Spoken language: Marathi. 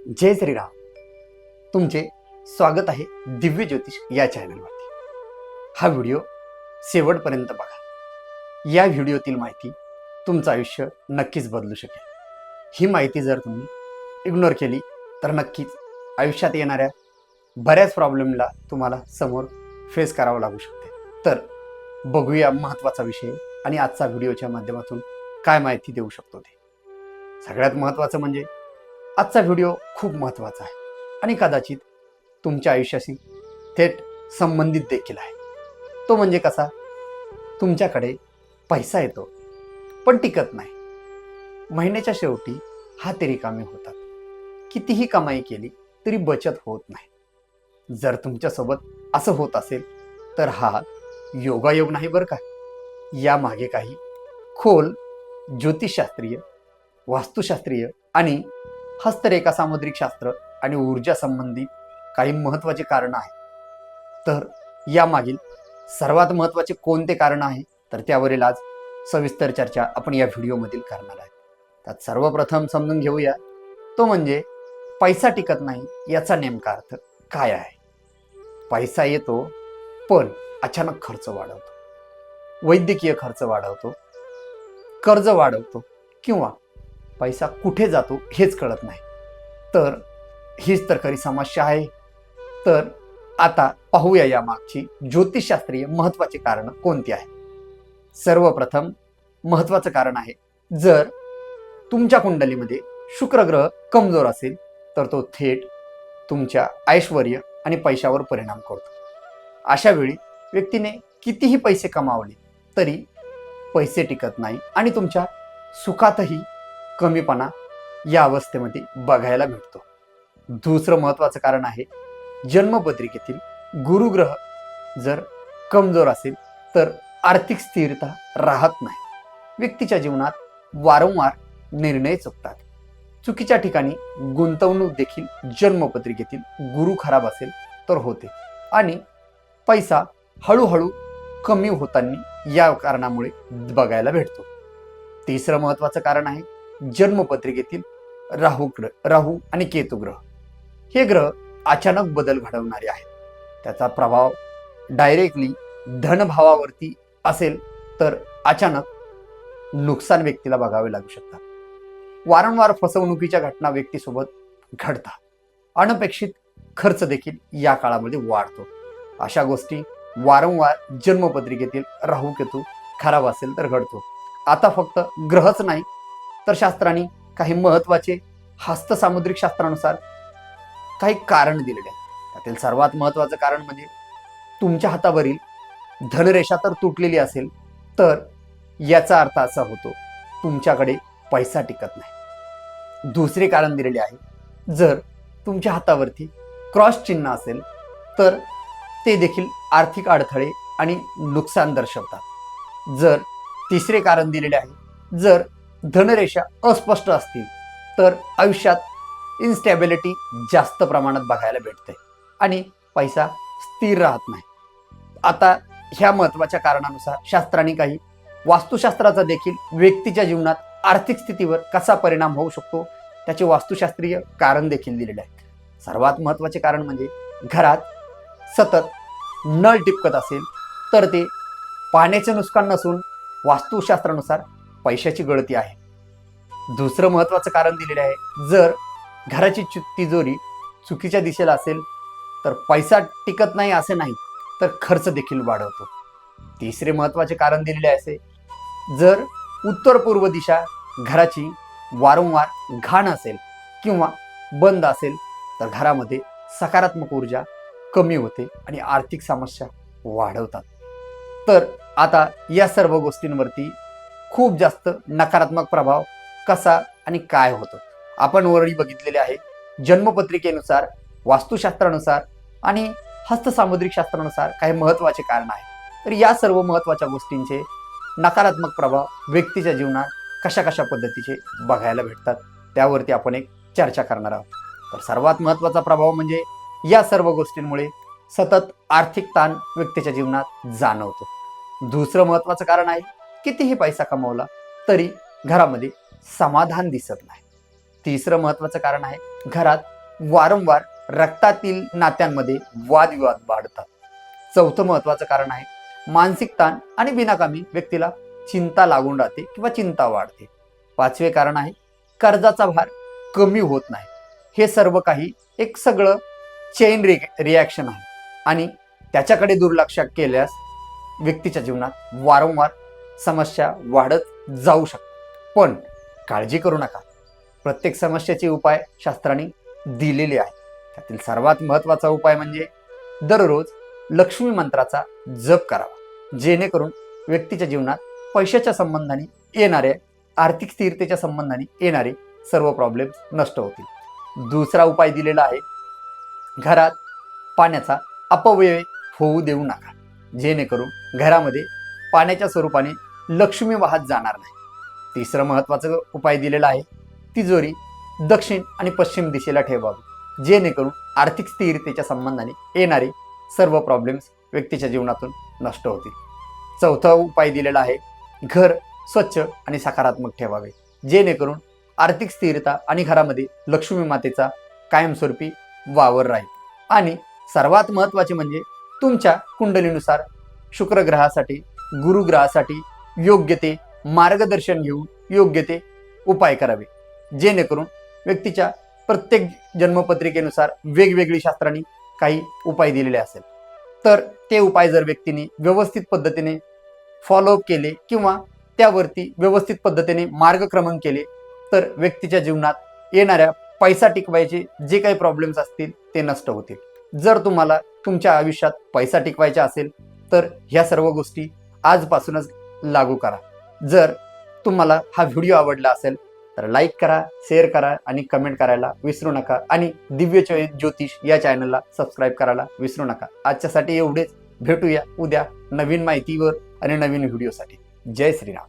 जय श्रीराम. तुमचे स्वागत आहे दिव्य ज्योतिष या चॅनलवरती. हा व्हिडिओ शेवटपर्यंत बघा. या व्हिडिओतील माहिती तुमचं आयुष्य नक्कीच बदलू शकेल. ही माहिती जर तुम्ही इग्नोर केली तर नक्कीच आयुष्यात येणाऱ्या बऱ्याच प्रॉब्लेमला तुम्हाला समोर फेस करावं लागू शकते. तर बघूया महत्त्वाचा विषय आणि आजचा व्हिडिओच्या माध्यमातून काय माहिती देऊ शकतो ते. सगळ्यात महत्त्वाचं म्हणजे आजचा व्हिडिओ खूप महत्त्वाचा आहे आणि कदाचित तुमच्या आयुष्याशी थेट संबंधित देखील आहे. तो म्हणजे कसा, तुमच्याकडे पैसा येतो पण टिकत नाही. महिन्याच्या शेवटी हात रिकामे होतात. कितीही कमाई केली तरी बचत होत नाही. जर तुमच्यासोबत असं होत असेल तर हा योगायोग नाही बरं का. यामागे काही खोल ज्योतिषशास्त्रीय, वास्तुशास्त्रीय आणि हस्तरेखा सामुद्रिक शास्त्र आणि ऊर्जा संबंधित काही महत्त्वाचे कारण आहे. तर यामागील सर्वात महत्त्वाचे कोणते कारण आहे तर त्यावरील आज सविस्तर चर्चा आपण या व्हिडिओमधील करणार आहे. त्यात सर्वप्रथम समजून घेऊया तो म्हणजे पैसा टिकत नाही याचा नेमका अर्थ काय आहे. पैसा येतो पण अचानक खर्च वाढवतो, वैद्यकीय खर्च वाढवतो, कर्ज वाढवतो किंवा पैसा कुठे जातो हेच कळत नाही. तर हीच तर खरी समस्या आहे. तर आता पाहूया या मागची ज्योतिषशास्त्रीय महत्त्वाची कारण कोणती आहे. सर्वप्रथम महत्त्वाचं कारण आहे, जर तुमच्या कुंडलीमध्ये शुक्र ग्रह कमजोर असेल तर तो थेट तुमच्या ऐश्वर्य आणि पैशावर परिणाम करतो. अशा वेळी व्यक्तीने कितीही पैसे कमावले तरी पैसे टिकत नाही आणि तुमच्या सुखातही कमीपणा या अवस्थेमध्ये बघायला भेटतो. दुसरं महत्त्वाचं कारण आहे, जन्मपत्रिकेतील गुरुग्रह जर कमजोर असेल तर आर्थिक स्थिरता राहत नाही. व्यक्तीच्या जीवनात वारंवार निर्णय चुकतात. चुकीच्या ठिकाणी गुंतवणूक देखील जन्मपत्रिकेतील गुरु खराब असेल तर होते आणि पैसा हळूहळू कमी होताना या कारणामुळे बघायला भेटतो. तिसरं महत्त्वाचं कारण आहे, जन्मपत्रिकेतील राहू आणि केतू ग्रह. हे ग्रह अचानक बदल घडवणारे आहेत. त्याचा प्रभाव डायरेक्टली धनभावावरती असेल तर अचानक नुकसान व्यक्तीला बघावे लागू शकतात. वारंवार फसवणुकीच्या घटना व्यक्तीसोबत घडतात. अनपेक्षित खर्च देखील या काळामध्ये वाढतो. अशा गोष्टी वारंवार जन्मपत्रिकेतील राहू केतू खराब असेल तर घडतो. आता फक्त ग्रहच नाही तर शास्त्रांनी काही महत्त्वाचे हस्तसामुद्रिक शास्त्रानुसार काही कारण दिलेले आहेत. त्यातील सर्वात महत्त्वाचं कारण म्हणजे तुमच्या हातावरील धनरेषा तर तुटलेली असेल तर याचा अर्थ असा होतो तुमच्याकडे पैसा टिकत नाही. दुसरे कारण दिलेले आहे, जर तुमच्या हातावरती क्रॉस चिन्ह असेल तर ते देखील आर्थिक अडथळे आणि नुकसान दर्शवतात. जर तिसरे कारण दिलेले आहे, जर धनरेषा अस्पष्ट असतील तर आयुष्यात इन्स्टॅबिलिटी जास्त प्रमाणात बघायला भेटते आणि पैसा स्थिर राहत नाही. आता ह्या महत्त्वाच्या कारणानुसार शास्त्रांनी काही वास्तुशास्त्राचा देखील व्यक्तीच्या जीवनात आर्थिक स्थितीवर कसा परिणाम होऊ शकतो त्याचे वास्तुशास्त्रीय कारण देखील दिलेले आहे. सर्वात महत्त्वाचे कारण म्हणजे घरात सतत नळ टिपकत असेल तर ते पाण्याचे नुकसान नसून वास्तुशास्त्रानुसार पैशाची गळती आहे. दुसरं महत्त्वाचं कारण दिलेले आहे, जर घराची तिजोरी चुकीच्या दिशेला असेल तर पैसा टिकत नाही असे नाही तर खर्च देखील वाढवतो. तिसरे महत्त्वाचे कारण दिलेले आहे, जर उत्तर पूर्व दिशा घराची वारंवार घाण असेल किंवा बंद असेल तर घरामध्ये सकारात्मक ऊर्जा कमी होते आणि आर्थिक समस्या वाढवतात. तर आता या सर्व गोष्टींवरती खूप जास्त नकारात्मक प्रभाव कसा आणि काय होतो आपण वरही बघितलेले आहे. जन्मपत्रिकेनुसार, वास्तुशास्त्रानुसार आणि हस्तसामुद्रिक शास्त्रानुसार काही महत्त्वाचे कारण आहे. तर या सर्व महत्त्वाच्या गोष्टींचे नकारात्मक प्रभाव व्यक्तीच्या जीवनात कशा कशा पद्धतीचे बघायला भेटतात त्यावरती आपण एक चर्चा करणार आहोत. तर सर्वात महत्त्वाचा प्रभाव म्हणजे या सर्व गोष्टींमुळे सतत आर्थिक ताण व्यक्तीच्या जीवनात जाणवतो. दुसरं महत्त्वाचं कारण आहे, कितीही पैसा कमवला तरी घरामध्ये समाधान दिसत नाही. तिसरं महत्त्वाचं कारण आहे, घरात वारंवार रक्तातील नात्यांमध्ये वादविवाद वाढतात. चौथं महत्वाचं कारण आहे मानसिक ताण आणि बिनाकामी व्यक्तीला चिंता लागून राहते किंवा चिंता वाढते. पाचवे कारण आहे कर्जाचा भार कमी होत नाही. हे सर्व काही एक सगळं चेन रिॲक्शन आहे आणि त्याच्याकडे दुर्लक्ष केल्यास व्यक्तीच्या जीवनात वारंवार समस्या वाढत जाऊ शकतात. पण काळजी करू नका, प्रत्येक समस्येचे उपाय शास्त्राने दिलेले आहेत. त्यातील सर्वात महत्त्वाचा उपाय म्हणजे दररोज लक्ष्मी मंत्राचा जप करावा, जेणेकरून व्यक्तीच्या जीवनात पैशाच्या संबंधाने येणारे, आर्थिक स्थिरतेच्या संबंधाने येणारे सर्व प्रॉब्लेम्स नष्ट होतील. दुसरा उपाय दिलेला आहे घरात पाण्याचा अपव्यय होऊ देऊ नका, जेणेकरून घरामध्ये पाण्याच्या स्वरूपाने लक्ष्मी वाहत जाणार नाही. तिसरं महत्त्वाचं उपाय दिलेला आहे तिजोरी दक्षिण आणि पश्चिम दिशेला ठेवावी, जेणेकरून आर्थिक स्थिरतेच्या संबंधाने येणारे सर्व प्रॉब्लेम्स व्यक्तीच्या जीवनातून नष्ट होतील. चौथा उपाय दिलेला आहे घर स्वच्छ आणि सकारात्मक ठेवावे, जेणेकरून आर्थिक स्थिरता आणि घरामध्ये लक्ष्मी मातेचा कायमस्वरूपी वावर राहील. आणि सर्वात महत्त्वाचे म्हणजे तुमच्या कुंडलीनुसार शुक्र ग्रहासाठी, गुरु ग्रहासाठी योग्य ते मार्गदर्शन घेऊन योग्य ते उपाय करावे, जेणेकरून व्यक्तीच्या प्रत्येक जन्मपत्रिकेनुसार वेगवेगळी शास्त्रांनी काही उपाय दिलेले असेल तर ते उपाय जर व्यक्तीने व्यवस्थित पद्धतीने फॉलोअप केले किंवा त्यावरती व्यवस्थित पद्धतीने मार्गक्रमण केले तर व्यक्तीच्या जीवनात येणाऱ्या पैसा टिकवायचे जे काही प्रॉब्लेम्स असतील ते नष्ट होतील. जर तुम्हाला तुमच्या आयुष्यात पैसा टिकवायचा असेल तर ह्या सर्व गोष्टी आजपासूनच लागू करा. जर तुम्हाला हा व्हिडिओ आवडला असेल तर लाईक करा, शेअर करा आणि कमेंट करायला विसरू नका. आणि दिव्य ज्योतिष या चॅनलला सबस्क्राईब करायला विसरू नका. आजच्यासाठी एवढेच. भेटूया उद्या नवीन माहितीवर आणि नवीन व्हिडिओसाठी. जय श्रीराम.